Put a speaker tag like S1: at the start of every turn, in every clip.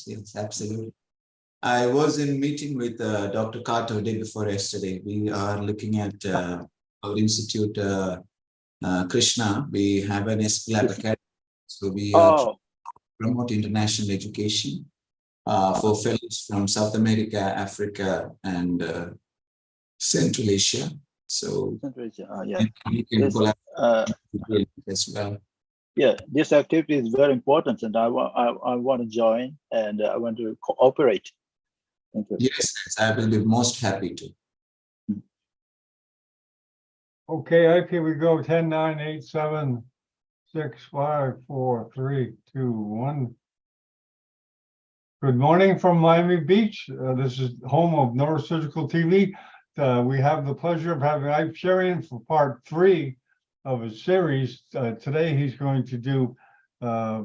S1: yes, absolutely. I was in meeting with Dr. Carter day before yesterday. We are looking at our institute, Krishna. We have an SPLAB Academy. So we promote international education for fellows from South America, Africa, and Central Asia. So
S2: Central Asia, yeah.
S1: we can collaborate as well.
S2: Yeah, this activity is very important, and I want to join, and I want to cooperate. Thank you.
S1: Yes, I will be most happy to.
S3: Okay, Ike, here we go. 10, 9, 8, 7, 6, 5, 4, 3, 2, 1. Good morning from Miami Beach. This is home of Neurosurgical TV. We have the pleasure of having Ike Sherian for part 3 of a series. Today he's going to do a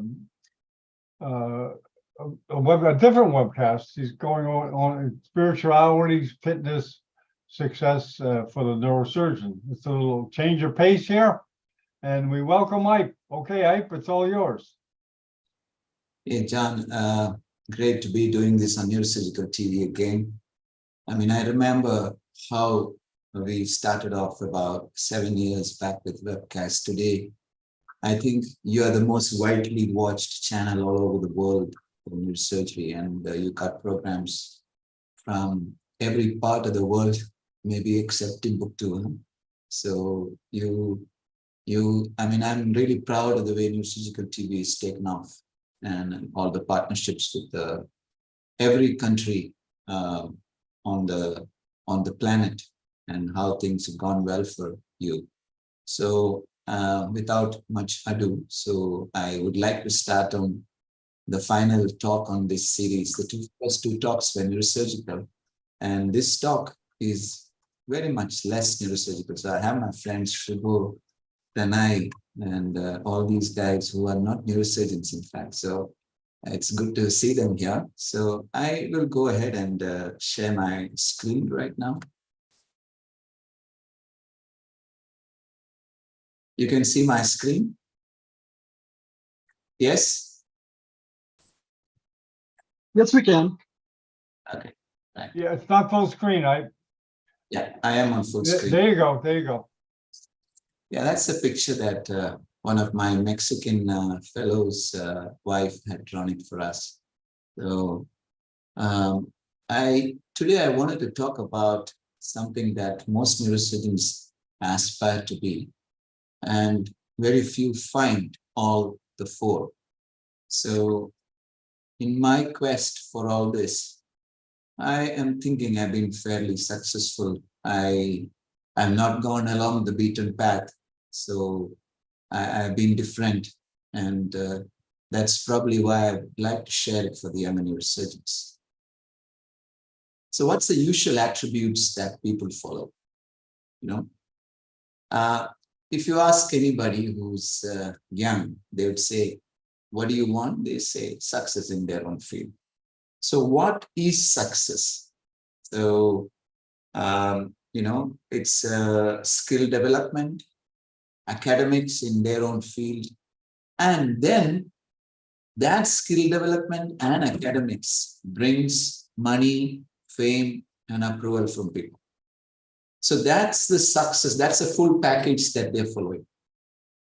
S3: different webcast. He's going on spirituality, fitness, success for the neurosurgeon. It's a little change of pace here, and we welcome Ike. Okay, Ike, it's all yours.
S1: Hey, John, great to be doing this on Neurosurgical TV again. I mean, I remember how we started off about 7 years back with webcast. Today, I think you are the most widely watched channel all over the world for neurosurgery, and you got programs from every part of the world, maybe except Timbuktu. So I mean, I'm really proud of the way Neurosurgical TV is taken off, and all the partnerships with every country on the planet, and how things have gone well for you. So without much ado, so I would like to start on the final talk on this series. The first two talks were neurosurgical, and this talk is very much less neurosurgical. So I have my friends Shubho, Tanai, and all these guys who are not neurosurgeons, in fact. So it's good to see them here. So I will go ahead and share my screen right now. You can see my screen? Yes?
S4: Yes, we can.
S1: Okay. Right.
S3: Yeah, it's not full screen, Ike.
S1: Yeah, I am on full screen.
S3: There you go. There you go.
S1: Yeah, that's a picture that one of my Mexican fellows' wife had drawn it for us. So today I wanted to talk about something that most neurosurgeons aspire to be, and very few find all the four. So in my quest for all this, I am thinking I've been fairly successful. I've not gone along the beaten path. So I've been different, and that's probably why I'd like to share it for the young neurosurgeons. So what's the usual attributes that people follow? You know, if you ask anybody who's young, they would say, what do you want? They say success in their own field. So what is success? So, you know, it's skill development, academics in their own field, and then that skill development and academics brings money, fame, and approval from people. So that's the success. That's a full package that they're following.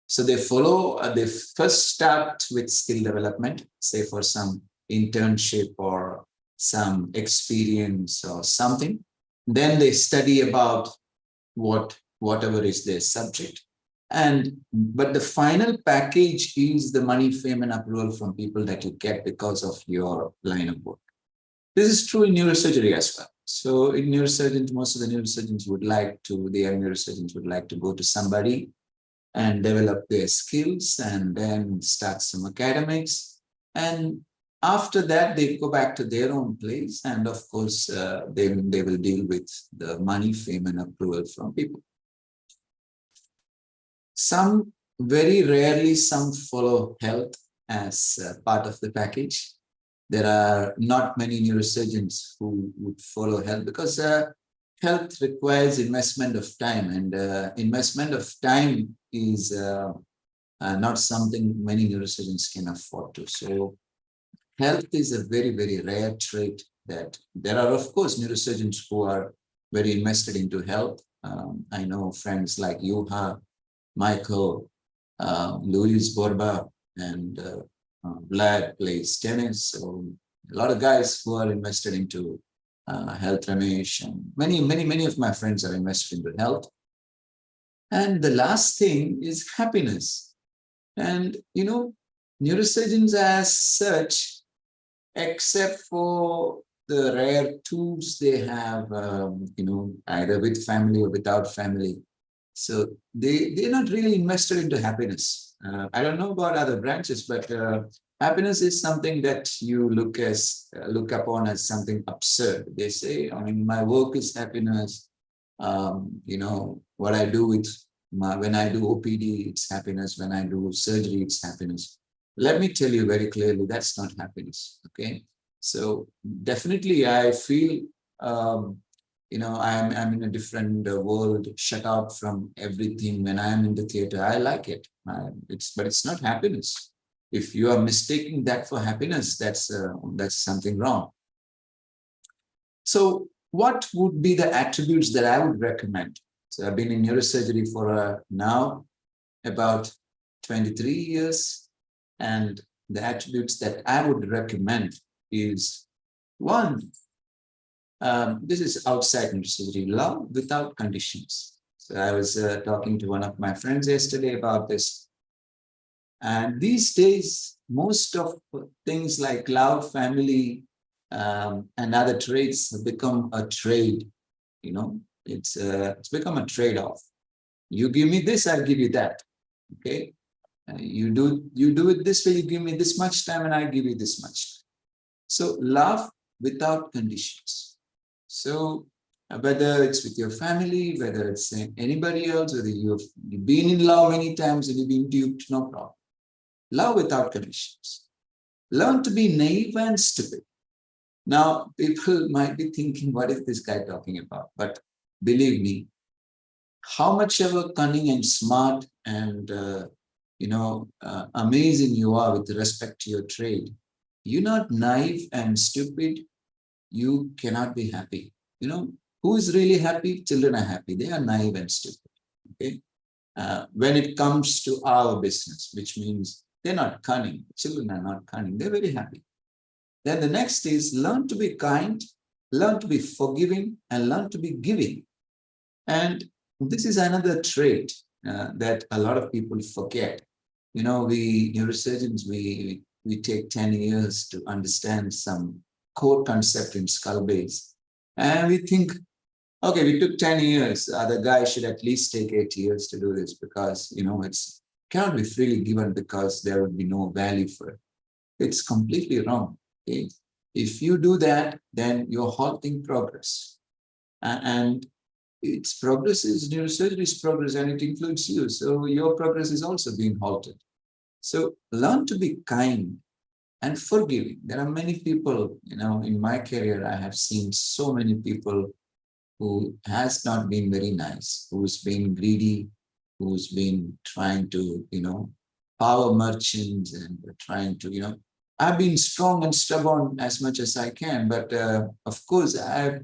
S1: So they follow, they first start with skill development, say for some internship or some experience or something. Then they study about whatever is their subject. But the final package is the money, fame, and approval from people that you get because of your line of work. This is true in neurosurgery as well. So in neurosurgeons, most of the neurosurgeons would like to, the young neurosurgeons would like to go to somebody and develop their skills and then start some academics. And after that, they go back to their own place. And of course, they will deal with the money, fame, and approval from people. Some, very rarely, some follow health as part of the package. There are not many neurosurgeons who would follow health because health requires investment of time, and investment of time is not something many neurosurgeons can afford to. So health is a very, very rare trait that there are, of course, neurosurgeons who are very invested into health. I know friends like Yuha, Michael, Luis Borba, and Vlad plays tennis. So a lot of guys who are invested into health, Ramesh, and many of my friends are invested into health. And the last thing is happiness. And, neurosurgeons as such, except for the rare tools they have, either with family or without family. So they're not really invested into happiness. I don't know about other branches, but happiness is something that you look upon as something absurd. They say, I mean, my work is happiness. What I do when I do OPD, it's happiness. When I do surgery, it's happiness. Let me tell you very clearly, that's not happiness. Okay. So definitely I feel, I'm in a different world, shut out from everything. When I'm in the theater, I like it. But it's not happiness. If you are mistaking that for happiness, that's something wrong. So what would be the attributes that I would recommend? So I've been in neurosurgery for now about 23 years. And the attributes that I would recommend is one, this is outside neurosurgery, love without conditions. So I was talking to one of my friends yesterday about this. And these days, most of things like love, family, and other traits have become a trade. It's become a trade-off. You give me this, I'll give you that. Okay. You do it this way, you give me this much time and I give you this much. So love without conditions. So whether it's with your family, whether it's anybody else, whether you've been in love many times and you've been duped, no problem. Love without conditions. Learn to be naive and stupid. Now, people might be thinking, what is this guy talking about? But believe me, how much ever cunning and smart and amazing you are with respect to your trade, you're not naive and stupid, you cannot be happy. Who is really happy? Children are happy. They are naive and stupid. Okay. When it comes to our business, which means they're not cunning. Children are not cunning. They're very happy. Then the next is learn to be kind, learn to be forgiving, and learn to be giving. And this is another trait that a lot of people forget. We neurosurgeons, we take 10 years to understand some core concept in skull base. And we think, okay, we took 10 years. The other guy should at least take 8 years to do this because, it's cannot be freely given because there would be no value for it. It's completely wrong. Okay? If you do that, then you're halting progress. And its progress is neurosurgery's progress and it includes you. So your progress is also being halted. So learn to be kind and forgiving. There are many people, in my career, I have seen so many people who has not been very nice, who's been greedy, who's been trying to, power merchants and trying to, I've been strong and stubborn as much as I can, but of course, I've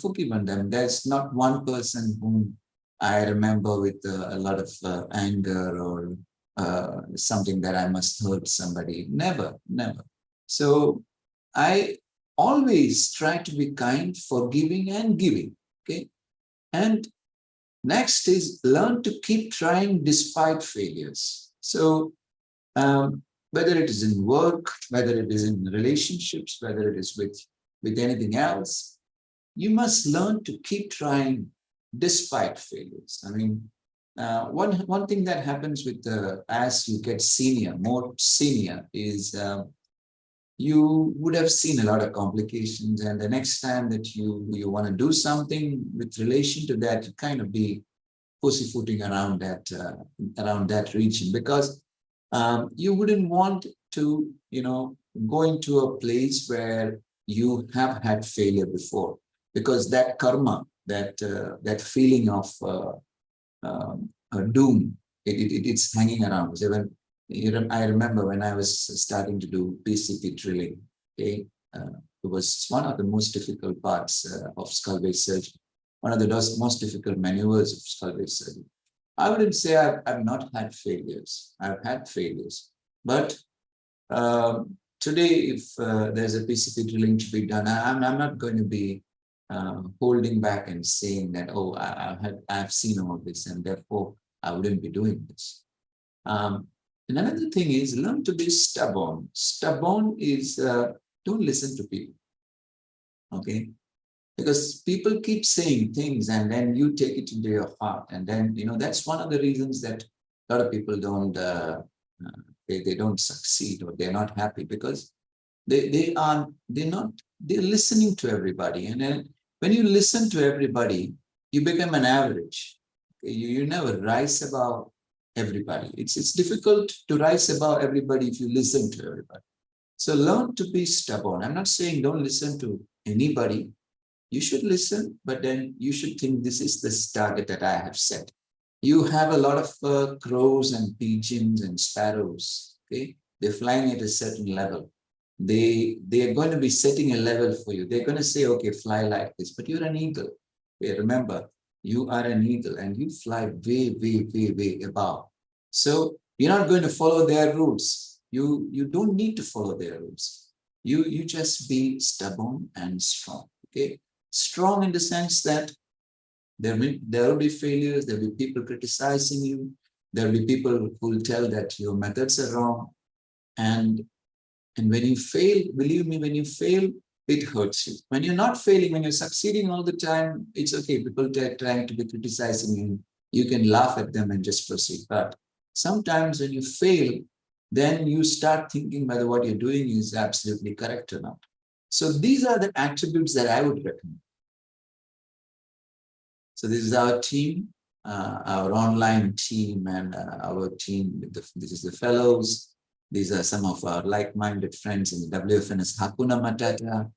S1: forgiven them. There's not one person whom I remember with a lot of anger or something that I must hurt somebody. Never. So I always try to be kind, forgiving, and giving. Okay. And next is learn to keep trying despite failures. So whether it is in work, whether it is in relationships, whether it is with anything else, you must learn to keep trying despite failures. I mean, one thing that happens with as you get more senior is you would have seen a lot of complications, and the next time that you want to do something with relation to that, you kind of be pussyfooting around that region because you wouldn't want to, go into a place where you have had failure before, because that karma, that feeling of doom, it's hanging around. So I remember when I was starting to do PCP drilling, okay, it was one of the most difficult parts of skull-base surgery, one of the most difficult maneuvers of skull-base surgery. I wouldn't say I've not had failures. I've had failures, but today, if there's a PCP drilling to be done, I'm not going to be holding back and saying that, oh, I've seen all this and therefore I wouldn't be doing this. And another thing is learn to be stubborn. Stubborn is don't listen to people, okay? Because people keep saying things and then you take it into your heart, and then that's one of the reasons that a lot of people don't they don't succeed, or they're not happy, because they're listening to everybody, and then when you listen to everybody, you become an average. Okay? You never rise above everybody. It's difficult to rise above everybody if you listen to everybody. So learn to be stubborn. I'm not saying don't listen to anybody. You should listen, but then you should think this is the target that I have set. You have a lot of crows and pigeons and sparrows. Okay, they're flying at a certain level. They are going to be setting a level for you. They're going to say, okay, fly like this, but you're an eagle. Okay, remember, you are an eagle and you fly way, way, way, way above. So you're not going to follow their rules. You don't need to follow their rules. You just be stubborn and strong. Okay, strong in the sense that there will be failures. There will be people criticizing you. There will be people who will tell that your methods are wrong. And when you fail, believe me, when you fail, it hurts you. When you're not failing, when you're succeeding all the time, it's okay. People are trying to be criticizing you. You can laugh at them and just proceed. But sometimes when you fail, then you start thinking whether what you're doing is absolutely correct or not. So these are the attributes that I would recommend. So this is our team, our online team, and our team. This is the fellows. These are some of our like-minded friends in the WFNS Hakuna Matata.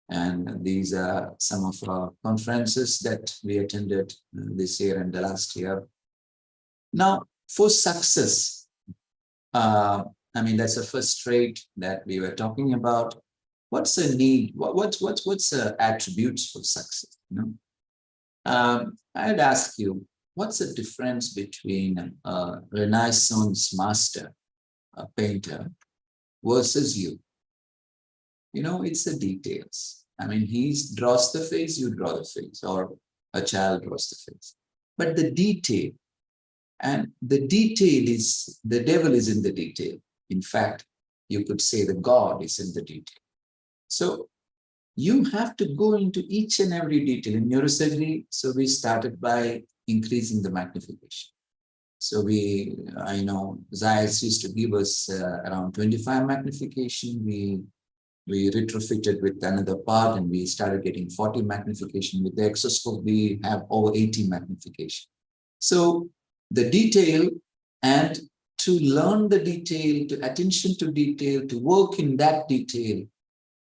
S1: And these are some of our conferences that we attended this year and the last year. Now, for success, I mean, that's the first trait that we were talking about. What's a need? What's attributes for success? I'd ask you, what's the difference between a Renaissance master, a painter, versus you? It's the details. I mean, he draws the face, you draw the face, or a child draws the face. But the detail, and the detail is, the devil is in the detail. In fact, you could say the God is in the detail. So you have to go into each and every detail. In neurosurgery, so we started by increasing the magnification. So I know Zayas used to give us around 25 magnification. We retrofitted with another part and we started getting 40 magnification. With the exoscope, we have over 80 magnification. So the detail, and to learn the detail, to attention to detail, to work in that detail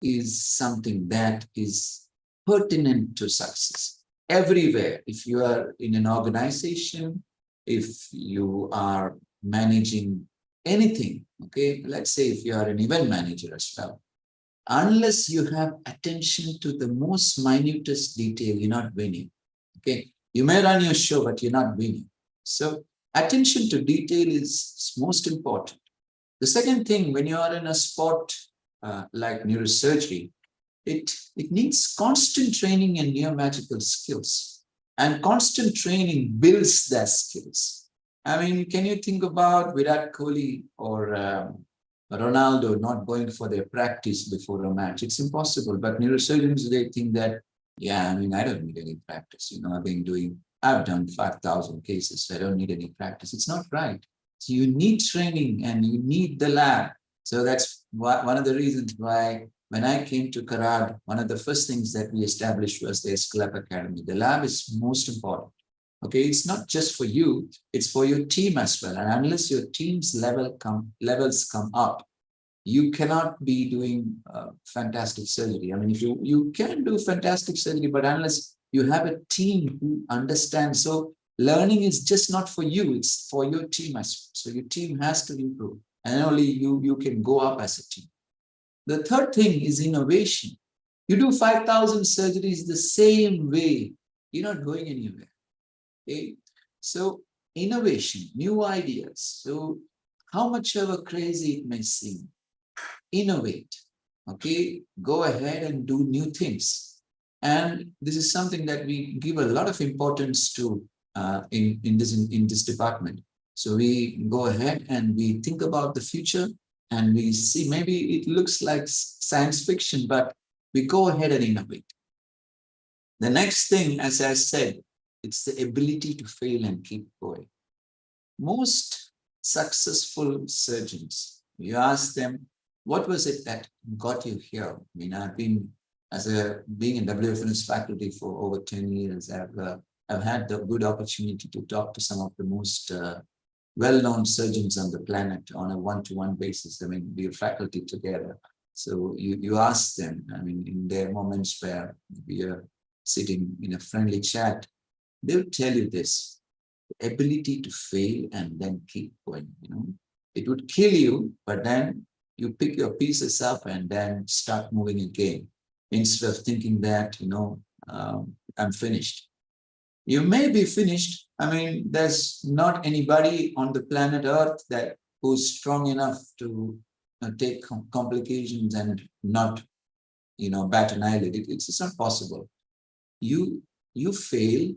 S1: is something that is pertinent to success. Everywhere, if you are in an organization, if you are managing anything, okay, let's say if you are an event manager as well, unless you have attention to the most minutest detail, you're not winning. Okay, you may run your show, but you're not winning. So attention to detail is most important. The second thing, when you are in a sport like neurosurgery, it needs constant training and neomagical skills, and constant training builds their skills. I mean, can you think about Virat Kohli or Ronaldo not going for their practice before a match? It's impossible. But neurosurgeons, they think that, yeah, I mean, I don't need any practice. I've done 5,000 cases, so I don't need any practice. It's not right. So you need training and you need the lab. So that's one of the reasons why when I came to Karad, one of the first things that we established was the SCLAP Academy. The lab is most important. Okay, it's not just for you, it's for your team as well. And unless your team's levels come up, you cannot be doing fantastic surgery. I mean, if you can do fantastic surgery, but unless you have a team who understands, so learning is just not for you, it's for your team as well. So your team has to improve. and only you can go up as a team. The third thing is innovation. You do 5,000 surgeries the same way, you're not going anywhere. Okay? So innovation, new ideas. So how much ever crazy it may seem, innovate. Okay, go ahead and do new things. And this is something that we give a lot of importance to in this department. So we go ahead and we think about the future, and we see maybe it looks like science fiction, but we go ahead and innovate. The next thing, as I said, it's the ability to fail and keep going. Most successful surgeons, you ask them, what was it that got you here? I mean, I've been, being in WFNS faculty for over 10 years, I've had the good opportunity to talk to some of the most well-known surgeons on the planet on a one-to-one basis. I mean, we're faculty together. So you ask them, I mean, in their moments where we are sitting in a friendly chat, they'll tell you this: ability to fail and then keep going. It would kill you, but then you pick your pieces up and then start moving again, instead of thinking that I'm finished. You may be finished. I mean, there's not anybody on the planet Earth who's strong enough to take complications and not bat an eyelid. It's not possible. You fail,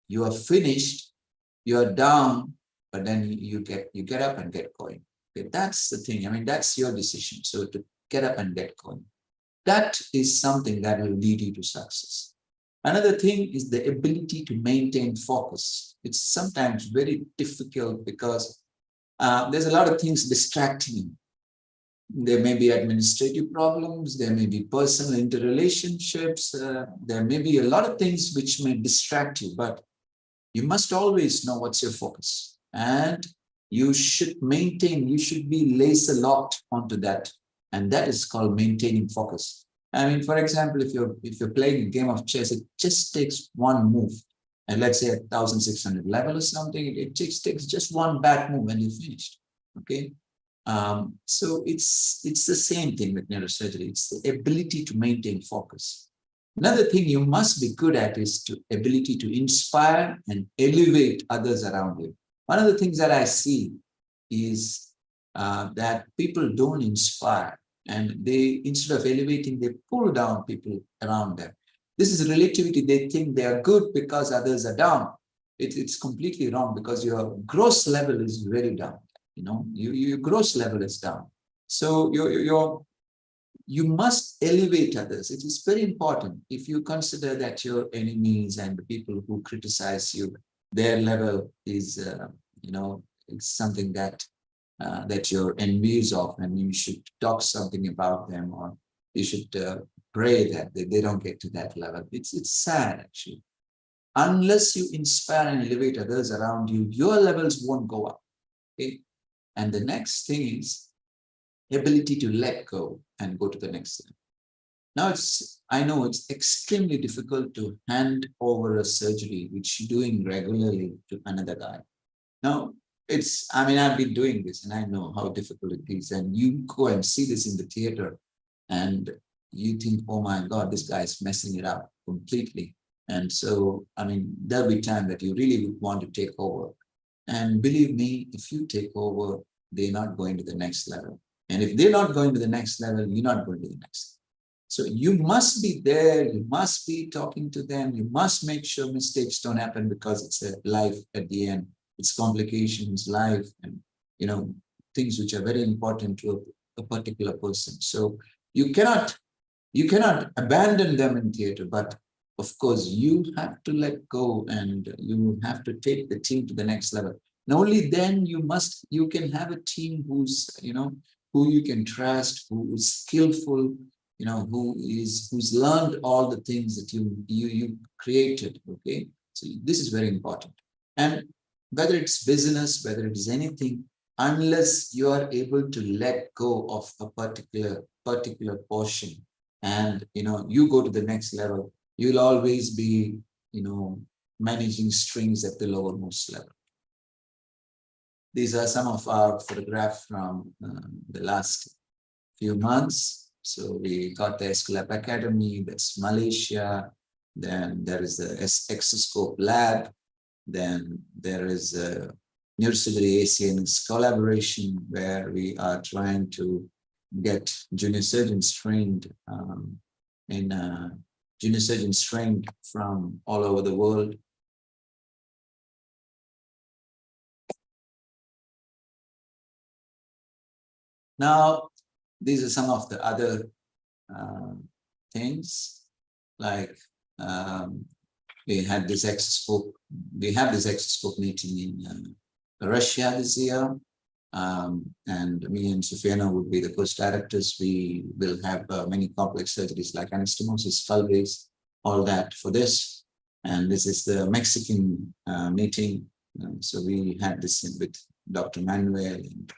S1: you are finished, you are down, but then you get up and get going. Okay, that's the thing. I mean, that's your decision. So to get up and get going, that is something that will lead you to success. Another thing is the ability to maintain focus. It's sometimes very difficult because there's a lot of things distracting you. There may be administrative problems, there may be personal interrelationships, there may be a lot of things which may distract you, but you must always know what's your focus. And you should be laser locked onto that. And that is called maintaining focus. I mean, for example, if you're playing a game of chess, it just takes one move. And let's say 1,600 level or something, it takes just one bad move and you're finished. Okay. So it's the same thing with neurosurgery. It's the ability to maintain focus. Another thing you must be good at is the ability to inspire and elevate others around you. One of the things that I see is that people don't inspire, and they, instead of elevating, they pull down people around them. This is relativity. They think they are good because others are down. It's completely wrong, because your gross level is very down. Your gross level is down. So you must elevate others. It is very important. If you consider that your enemies and the people who criticize you, their level is, it's something that you're envious of, and you should talk something about them, or you should pray that they don't get to that level. It's sad, actually. Unless you inspire and elevate others around you, your levels won't go up. Okay? And the next thing is ability to let go and go to the next level. Now, I know it's extremely difficult to hand over a surgery which you're doing regularly to another guy. Now, I've been doing this and I know how difficult it is. And you go and see this in the theater and you think, oh my God, this guy is messing it up completely. And so, there'll be time that you really would want to take over. And believe me, if you take over, they're not going to the next level. And if they're not going to the next level, you're not going to the next. So you must be there. You must be talking to them. You must make sure mistakes don't happen, because it's a life at the end. It's complications, life, and things which are very important to a particular person. So you cannot abandon them in theater, but of course you have to let go and you have to take the team to the next level. And only then you can have a team who's who you can trust, who is skillful, who's learned all the things that you created. Okay, so this is very important. And whether it's business, whether it is anything, unless you are able to let go of a particular portion and you go to the next level, you'll always be managing strings at the lowermost level. These are some of our photographs from the last few months. So we got the Escalab Academy, that's Malaysia. Then there is the Exoscope Lab. Then there is a Neurosurgery ACNS collaboration where we are trying to get junior surgeons trained junior surgeons trained from all over the world. Now, these are some of the other things, like we have this exoscope meeting in Russia this year. And me and Sufiana would be the co-directors. We will have many complex surgeries like anastomosis, skull base, all that for this. And this is the Mexican meeting. So we had this in with Dr. Manuel and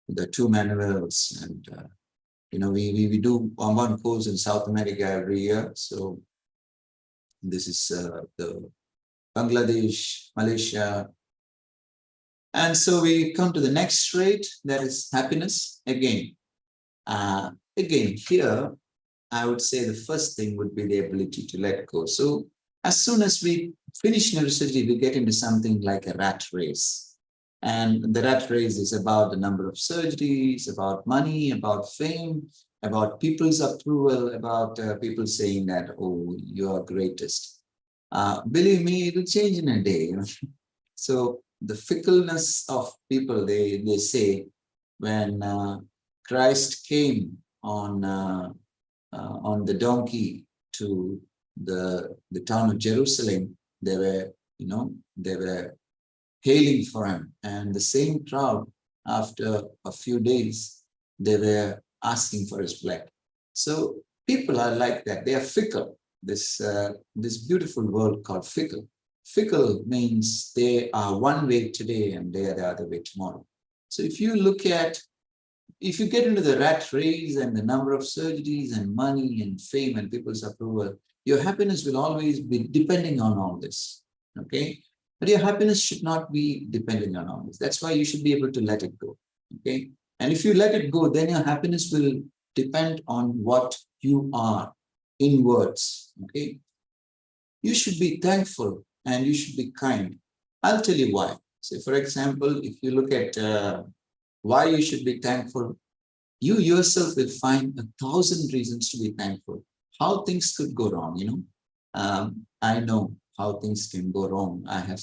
S1: the two Manuels. And, you know, we do one course in South America every year. So this is the Bangladesh, Malaysia. And so we come to the next trait, that is happiness. Again, here, I would say the first thing would be the ability to let go. So as soon as we finish neurosurgery, we get into something like a rat race. And the rat race is about the number of surgeries, about money, about fame, about people's approval, about people saying that, oh, you are greatest. Believe me, it will change in a day. You know? So the fickleness of people, they say, when Christ came on the donkey to the town of Jerusalem, they were hailing for him, and the same crowd, after a few days, they were asking for his blood. So people are like that; they are fickle. This beautiful word called fickle. Fickle means they are one way today and they are the other way tomorrow. So if you get into the rat race and the number of surgeries and money and fame and people's approval, your happiness will always be depending on all this, okay? But your happiness should not be depending on all this. That's why you should be able to let it go, okay? And if you let it go, then your happiness will depend on what you are inwards, okay? You should be thankful and you should be kind. I'll tell you why. So for example, if you look at why you should be thankful, you yourself will find 1,000 reasons to be thankful. How things could go wrong, you know. I know how things can go wrong. I have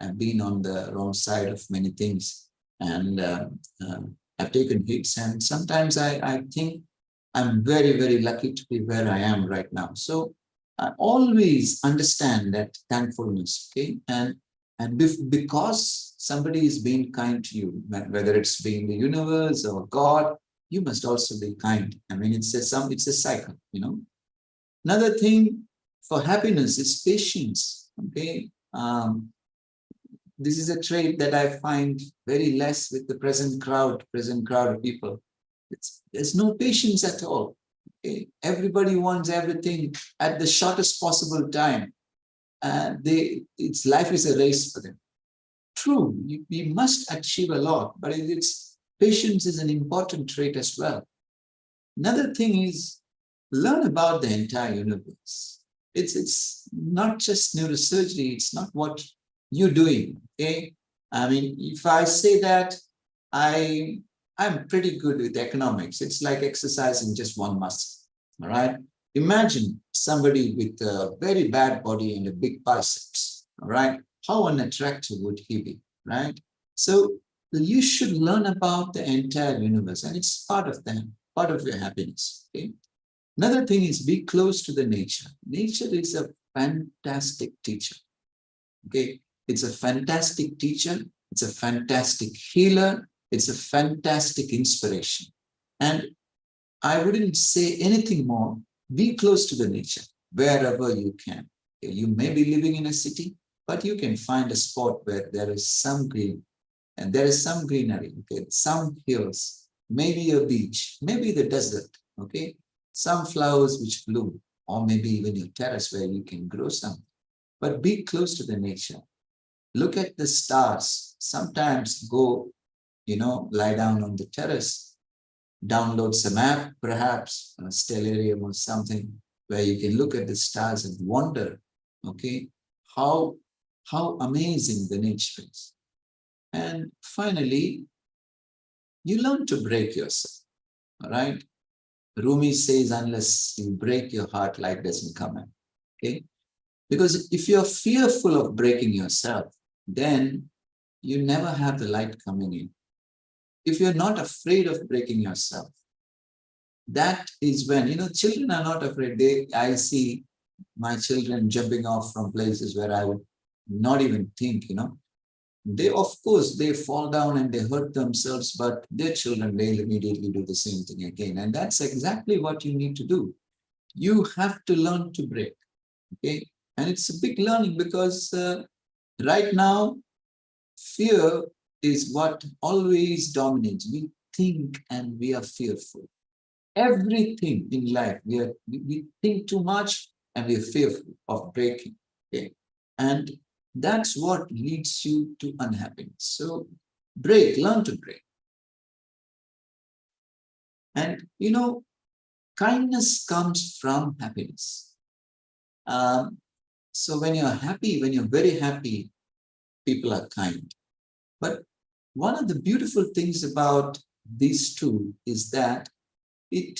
S1: I've been on the wrong side of many things, and I've taken hits, and sometimes I think I'm very, very lucky to be where I am right now. So I always understand that thankfulness, okay? And because somebody is being kind to you, whether it's being the universe or God, you must also be kind. I mean, it's a cycle, you know. Another thing for happiness is patience, okay? This is a trait that I find very less with the present crowd of people. There's no patience at all. Okay? Everybody wants everything at the shortest possible time. Life is a race for them. True, we must achieve a lot, but patience is an important trait as well. Another thing is learn about the entire universe. It's not just neurosurgery. It's not what you're doing. Okay, I mean, if I say that I'm pretty good with economics, it's like exercising just one muscle. All right. Imagine somebody with a very bad body and a big biceps. All right. How unattractive would he be? Right. So you should learn about the entire universe, and it's part of them, part of your happiness. Okay. Another thing is be close to the nature. Nature is a fantastic teacher. Okay. It's a fantastic teacher. It's a fantastic healer. It's a fantastic inspiration. And I wouldn't say anything more. Be close to the nature wherever you can. Okay. You may be living in a city, but you can find a spot where there is some green and there is some greenery, okay, some hills, maybe a beach, maybe the desert, okay, some flowers which bloom, or maybe even your terrace where you can grow some. But be close to the nature. look at the stars. Sometimes go, lie down on the terrace, download some app, perhaps a stellarium or something, where you can look at the stars and wonder, okay, how amazing the nature is. And finally, you learn to break yourself, all right? Rumi says, unless you break your heart, light doesn't come in, okay? Because if you're fearful of breaking yourself, then you never have the light coming in. If you're not afraid of breaking yourself, that is when, children are not afraid. I see my children jumping off from places where I would not even think, They, of course, they fall down and they hurt themselves, but their children, they'll immediately do the same thing again. And that's exactly what you need to do. You have to learn to break, okay? And it's a big learning because right now, fear is what always dominates. We think and we are fearful. Everything in life, we think too much and we're fearful of breaking, okay? And that's what leads you to unhappiness. So learn to break. And kindness comes from happiness. So when you're happy, when you're very happy, people are kind. But one of the beautiful things about these two is that the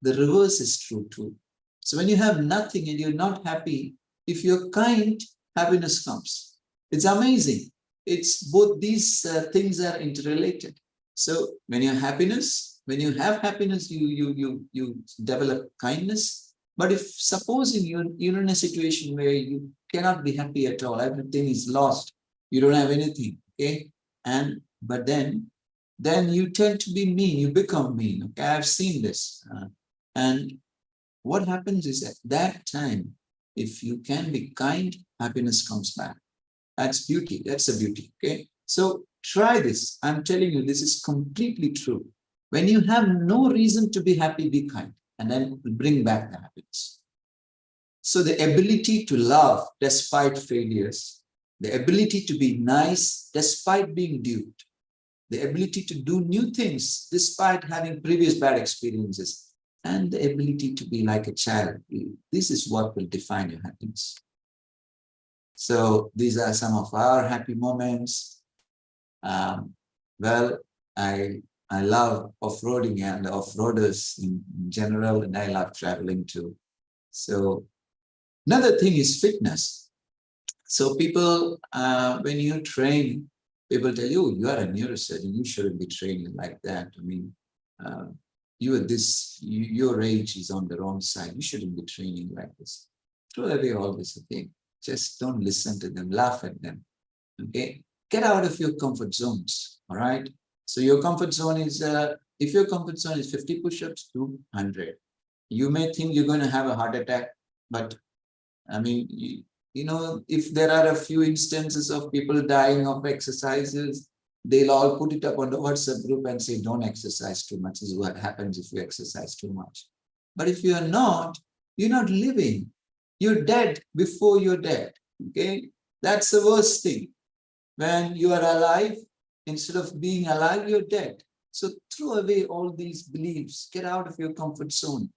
S1: reverse is true too. So when you have nothing and you're not happy, if you're kind, happiness comes. It's amazing. It's both these things are interrelated. So when you have happiness, you develop kindness. But if supposing you're in a situation where you cannot be happy at all, everything is lost, you don't have anything, okay? But then you tend to be mean, you become mean, okay? I've seen this. And what happens is at that time, if you can be kind, happiness comes back. That's beauty, that's a beauty, okay? So try this. I'm telling you, this is completely true. When you have no reason to be happy, be kind, and then bring back the happiness. So the ability to love despite failures, the ability to be nice despite being duped, the ability to do new things despite having previous bad experiences, and the ability to be like a child. This is what will define your happiness. So these are some of our happy moments. Well, I love off-roading and off-roaders in general, and I love traveling too. So another thing is fitness. So people, when you train, people tell you, you are a neurosurgeon, you shouldn't be training like that. I mean, your age is on the wrong side. You shouldn't be training like this. Throw away all this, okay? Just don't listen to them, laugh at them, okay? Get out of your comfort zones, all right? So your comfort zone is, if your comfort zone is 50 push-ups, do 100. You may think you're going to have a heart attack, but I mean, if there are a few instances of people dying of exercises, they'll all put it up on the WhatsApp group and say, don't exercise too much. This is what happens if you exercise too much. But if you're not living. You're dead before you're dead, okay? That's the worst thing. When you are alive, instead of being alive, you're dead. So throw away all these beliefs. Get out of your comfort zone.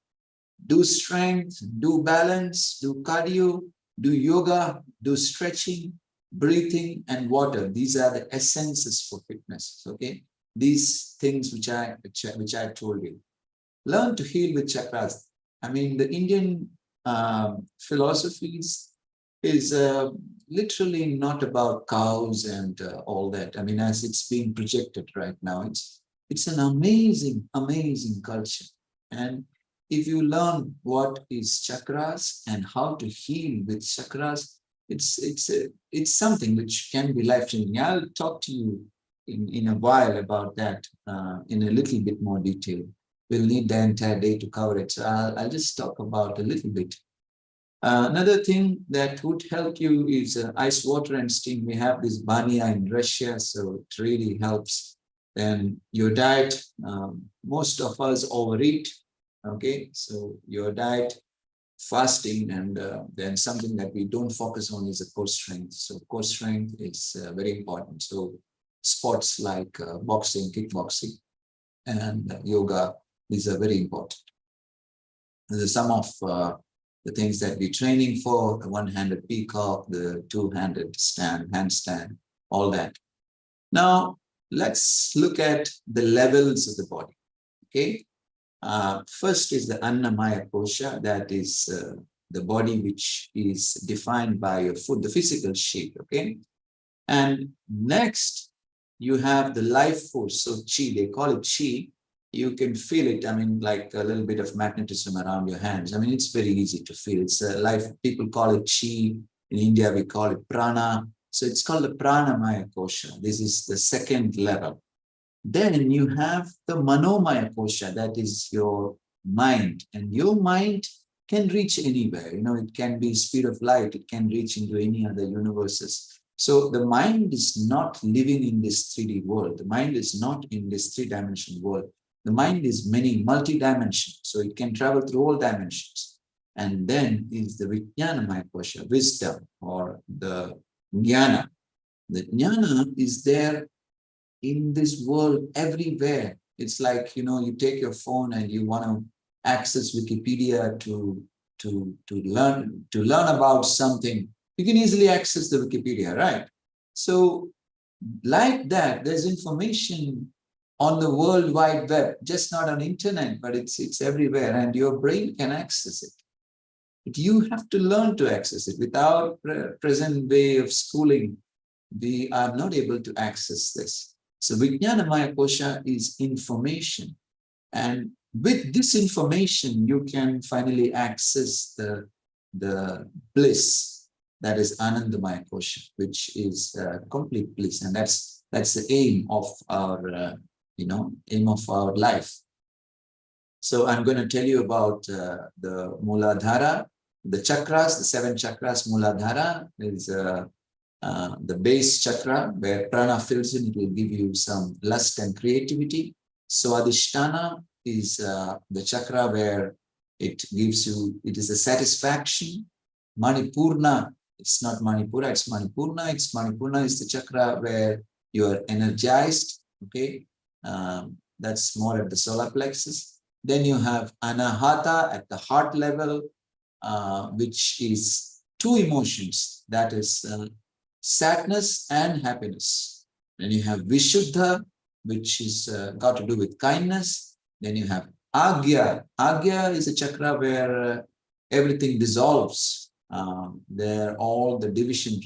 S1: Do strength, do balance, do cardio, do yoga, do stretching, breathing, and water. These are the essences for fitness, okay? These things which I told you. Learn to heal with chakras. I mean, the Indian philosophies is literally not about cows and all that. I mean, as it's being projected right now, it's an amazing, amazing culture. And if you learn what is chakras and how to heal with chakras, it's something which can be life-changing. I'll talk to you in a while about that in a little bit more detail. We'll need the entire day to cover it. So I'll just talk about a little bit. Another thing that would help you is ice water and steam. We have this banya in Russia, so it really helps. Then your diet, most of us overeat, okay? So your diet, fasting, and then something that we don't focus on is the core strength. So core strength is very important. So sports like boxing, kickboxing, and yoga, these are very important. These are some of the things that we're training for: the one-handed peacock, the two-handed stand, handstand, all that. Now, let's look at the levels of the body. Okay. First is the Annamaya Kosha, that is the body which is defined by your food, the physical shape. Okay. And next, you have the life force. So chi, they call it chi. You can feel it. I mean, like a little bit of magnetism around your hands. I mean, it's very easy to feel. It's a life. People call it chi. In India, we call it prana. So it's called the Pranamaya Kosha. This is the second level. Then you have the Manomaya Kosha, that is your mind. And your mind can reach anywhere. You know, it can be speed of light. It can reach into any other universes. So the mind is not living in this 3D world. The mind is not in this 3-dimensional world. The mind is many multi-dimensional. So it can travel through all dimensions. And then is the Vijnanamaya Kosha, wisdom, or the Jnana. The Jnana is there in this world everywhere. It's like, you know, you take your phone and you want to access Wikipedia to learn about something. You can easily access the Wikipedia, right? So like that, there's information on the World Wide Web, just not on internet, but it's everywhere, and your brain can access it. But you have to learn to access it. Without present way of schooling, we are not able to access this. So Vijnanamaya Kosha is information. And with this information, you can finally access the bliss, that is Anandamaya Kosha, which is complete bliss. And that's the aim of our, aim of our life. So I'm going to tell you about the Muladhara, the chakras, the 7 chakras. Muladhara is the base chakra, where prana fills in. It will give you some lust and creativity. So Adhisthana is the chakra where it gives you, it is a satisfaction. Manipurna, it's not Manipura, it's Manipurna. Manipurna is the chakra where you are energized. Okay, that's more at the solar plexus. Then you have Anahata at the heart level, which is 2 emotions, that is sadness and happiness. Then you have Vishuddha, which is got to do with kindness. Then you have Agya. Agya is a chakra where everything dissolves. There all the division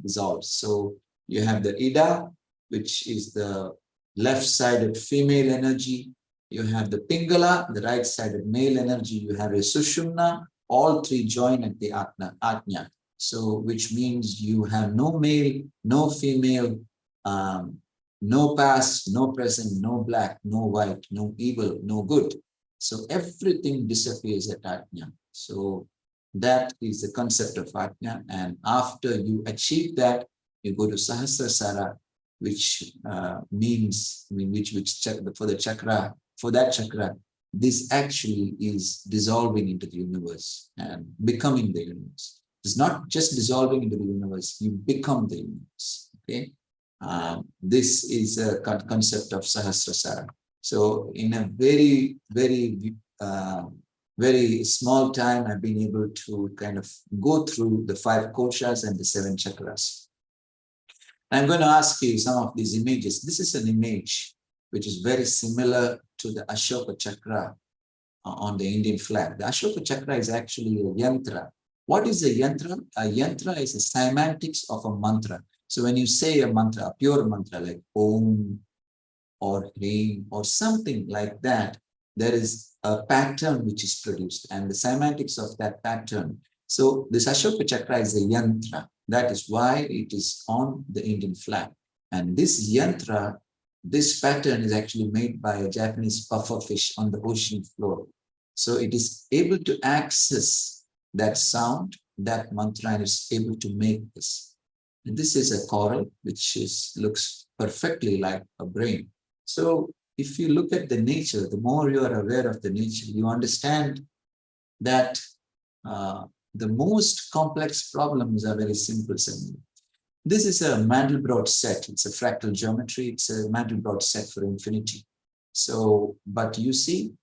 S1: dissolves. So you have the Ida, which is the left-sided female energy. You have the Pingala, the right-sided male energy. You have a Sushumna. All 3 join at the Ajna. So, which means you have no male, no female, no past, no present, no black, no white, no evil, no good. So everything disappears at Ajna. So that is the concept of Ajna. And after you achieve that, you go to Sahasrasara, which means, for that chakra, this actually is dissolving into the universe and becoming the universe. It's not just dissolving into the universe, you become the universe. Okay, this is a concept of Sahasrasara. So in a very, very, very small time, I've been able to kind of go through the 5 koshas and the 7 chakras. I'm going to ask you some of these images. This is an image which is very similar to the Ashoka chakra on the Indian flag. The Ashoka chakra is actually a yantra. What is a yantra? A yantra is a semantics of a mantra. So when you say a mantra, a pure mantra like Om or Hreem or something like that, there is a pattern which is produced and the semantics of that pattern. So this Ashoka chakra is a yantra. That is why it is on the Indian flag. And this yantra, this pattern is actually made by a Japanese pufferfish on the ocean floor. So it is able to access that sound, that mantra, and is able to make this. And this is a coral, which looks perfectly like a brain. So if you look at the nature, the more you are aware of the nature, you understand that the most complex problems are very simple. This is a Mandelbrot set. It's a fractal geometry. It's a Mandelbrot set for infinity. So, but you see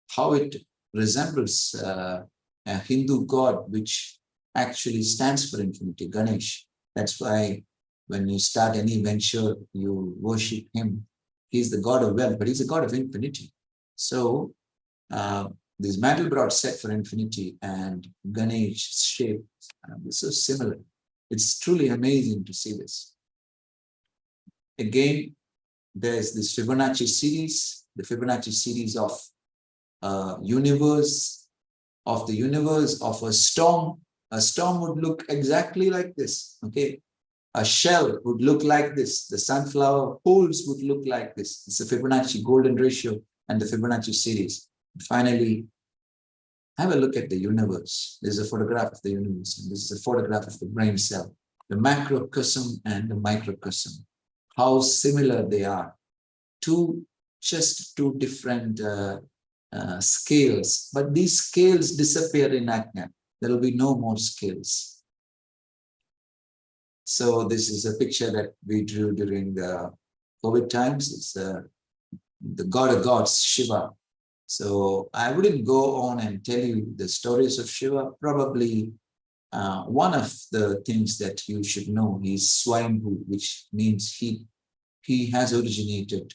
S1: how it resembles a Hindu god, which actually stands for infinity, Ganesh. That's why when you start any venture, you worship him. He's the god of wealth, but he's a god of infinity. So this Mandelbrot set for infinity and Ganesh shape is so similar. It's truly amazing to see this. Again, there's this Fibonacci series, the Fibonacci series of universe of a storm. A storm would look exactly like this. Okay, a shell would look like this. The sunflower poles would look like this. It's the Fibonacci golden ratio and the Fibonacci series. Finally, have a look at the universe. This is a photograph of the universe, and this is a photograph of the brain cell, the macrocosm and the microcosm. How similar they are. Just two different scales, but these scales disappear in Ajna. There will be no more scales. So this is a picture that we drew during the COVID times. It's the god of gods, Shiva. So I wouldn't go on and tell you the stories of Shiva. Probably one of the things that you should know is Swayambhu, which means he has originated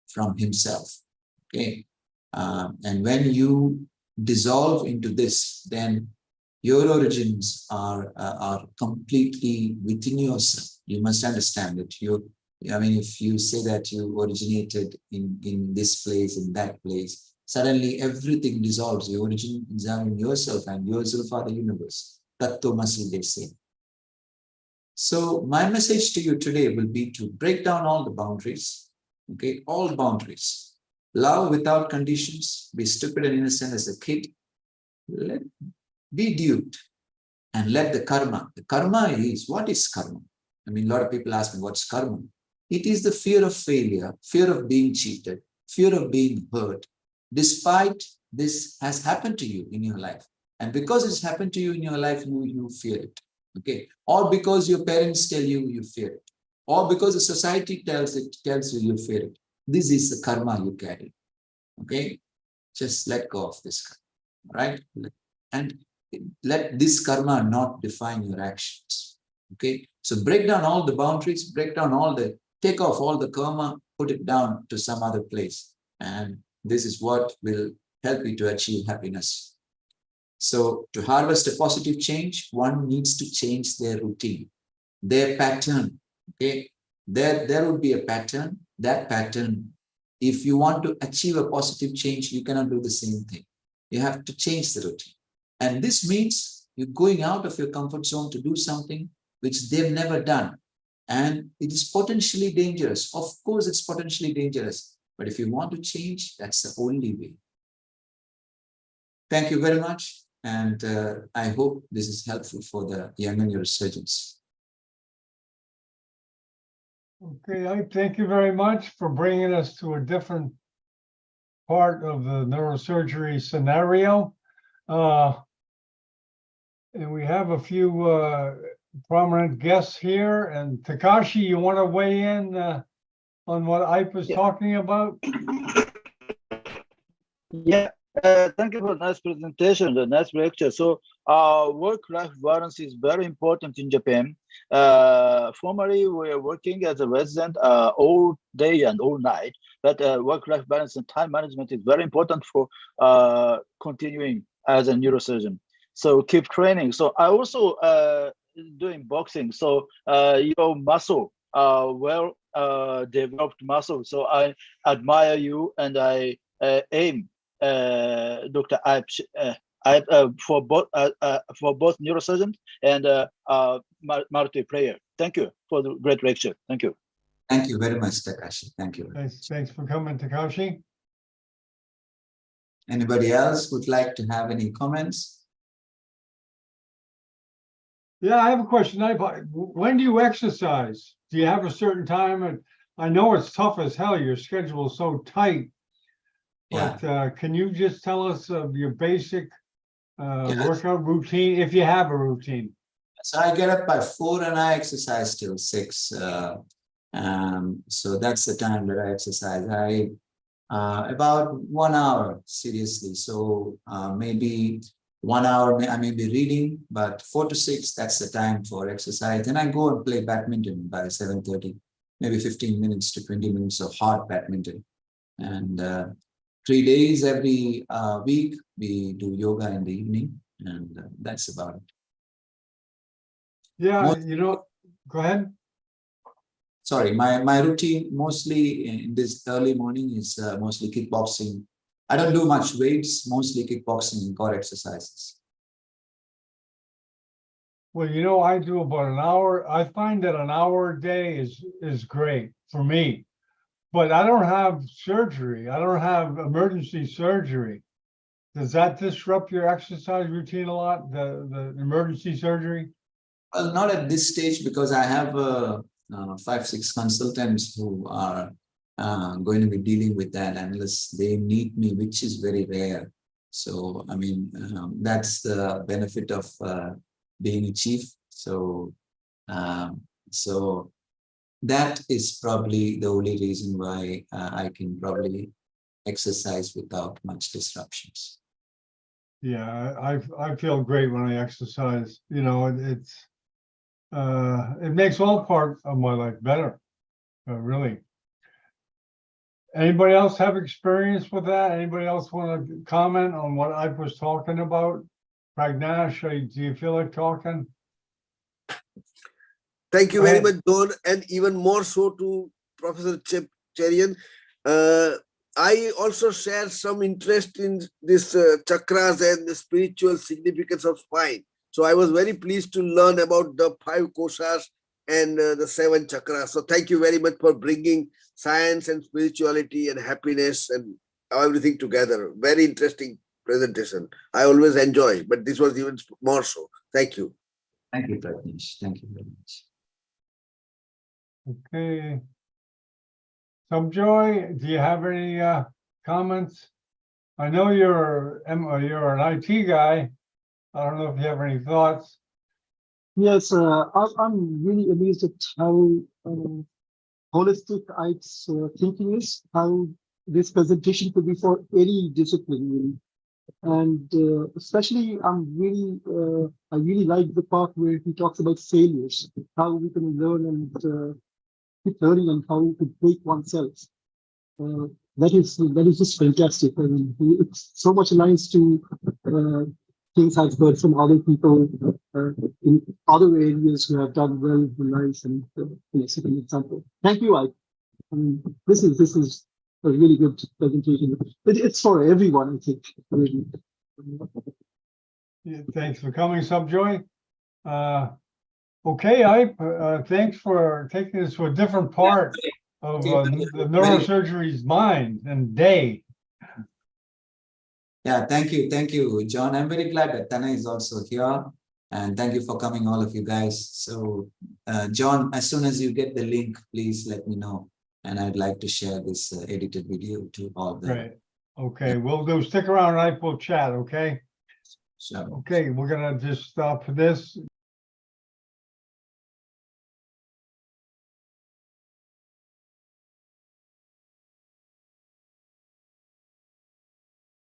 S1: from himself. Okay, and when you dissolve into this, then your origins are completely within yourself. You must understand that if you say that you originated in this place, in that place, suddenly everything dissolves. Your origin is in yourself, and yourself are the universe. Tattvamasi, they say. So my message to you today will be to break down all the boundaries. Okay, all boundaries. Love without conditions. Be stupid and innocent as a kid. Be duped and let the karma. The karma is, what is karma? I mean, a lot of people ask me, what's karma? It is the fear of failure, fear of being cheated, fear of being hurt, despite this has happened to you in your life. And because it's happened to you in your life, you fear it. Okay. Or because your parents tell you, you fear it. Or because the society tells you, you fear it. This is the karma you carry. Okay. Just let go of this karma, right? And let this karma not define your actions. Okay. So break down all the boundaries, take off all the karma, put it down to some other place. And this is what will help you to achieve happiness. So to harvest a positive change, one needs to change their routine, their pattern. Okay. There would be a pattern. That pattern, if you want to achieve a positive change, you cannot do the same thing. You have to change the routine. And this means you're going out of your comfort zone to do something which they've never done. And it is potentially dangerous. Of course, it's potentially dangerous. But if you want to change, that's the only way. Thank you very much. And I hope this is helpful for the younger neurosurgeons.
S3: Okay, I thank you very much for bringing us to a different part of the neurosurgery scenario. And we have a few prominent guests here. And Takashi, you want to weigh in on what Ip was talking about?
S2: Yeah, thank you for the nice presentation, the nice lecture. So work-life balance is very important in Japan. Formerly, we were working as a resident all day and all night, but work-life balance and time management is very important for continuing as a neurosurgeon. So keep training. So I also doing boxing. So your muscle, well developed muscle. So I admire you, and I aim Dr. Ip for both neurosurgeons and multiplayer. Thank you for the great lecture. Thank you.
S1: Thank you very much, Takashi. Thank you.
S3: Thanks for coming, Takashi.
S1: Anybody else would like to have any comments?
S3: Yeah, I have a question. When do you exercise? Do you have a certain time? And I know it's tough as hell. Your schedule is so tight. But can you just tell us of your basic
S1: Yeah.
S3: workout routine, if you have a routine?
S1: So I get up by 4 and I exercise till 6. So that's the time that I exercise. About 1 hour, seriously. So maybe 1 hour, I may be reading, but 4 to 6, that's the time for exercise. Then I go and play badminton by 7:30, maybe 15 minutes to 20 minutes of hard badminton. And 3 days every week, we do yoga in the evening, and that's about it.
S3: Yeah,
S1: Most-
S3: go ahead.
S1: Sorry, my routine mostly in this early morning is mostly kickboxing. I don't do much weights, mostly kickboxing and core exercises.
S3: Well, I do about an hour. I find that an hour a day is great for me. But I don't have surgery. I don't have emergency surgery. Does that disrupt your exercise routine a lot, the emergency surgery?
S1: Well, not at this stage because I have 5-6 consultants who are going to be dealing with that unless they need me, which is very rare. So, I mean, that's the benefit of being a chief. So, so that is probably the only reason why I can probably exercise without much disruptions.
S3: Yeah, I feel great when I exercise. It makes all part of my life better, really. Anybody else have experience with that? Anybody else want to comment on what I was talking about? Pragnash, do you feel like talking?
S4: Thank you
S3: Go
S4: very
S3: ahead.
S4: much, Don, and even more so to Professor Cherian. I also share some interest in this chakras and the spiritual significance of spine. So I was very pleased to learn about the 5 koshas and the 7 chakras. So thank you very much for bringing science and spirituality and happiness and everything together. Very interesting presentation. I always enjoy, but this was even more so. Thank you.
S1: Thank you, Pragnesh. Thank you very much.
S3: Okay. Subjoy, do you have any comments? I know you're an IT guy. I don't know if you have any thoughts.
S5: Yes, I'm really amazed at how holistic IT's thinking is, how this presentation could be for any discipline, really. And especially, I really like the part where he talks about failures, how we can learn and keep learning and how to break oneself. That is just fantastic. I mean, it's so much aligns to things I've heard from other people in other areas who have done well in life and set an example. Thank you, Ike. I mean, this is a really good presentation. It's for everyone, I think. Really.
S3: Yeah, thanks for coming, Subjoy. Okay, Ike, thanks for taking us to a different part of the neurosurgery's mind and day.
S1: Yeah, thank you, John. I'm very glad that Tana is also here, and thank you for coming, all of you guys. So, John, as soon as you get the link, please let me know, and I'd like to share this edited video to all the.
S3: Great. Okay, we'll do. Stick around, Ike. We'll chat. Okay.
S1: Sure.
S3: Okay, we're gonna just stop for this.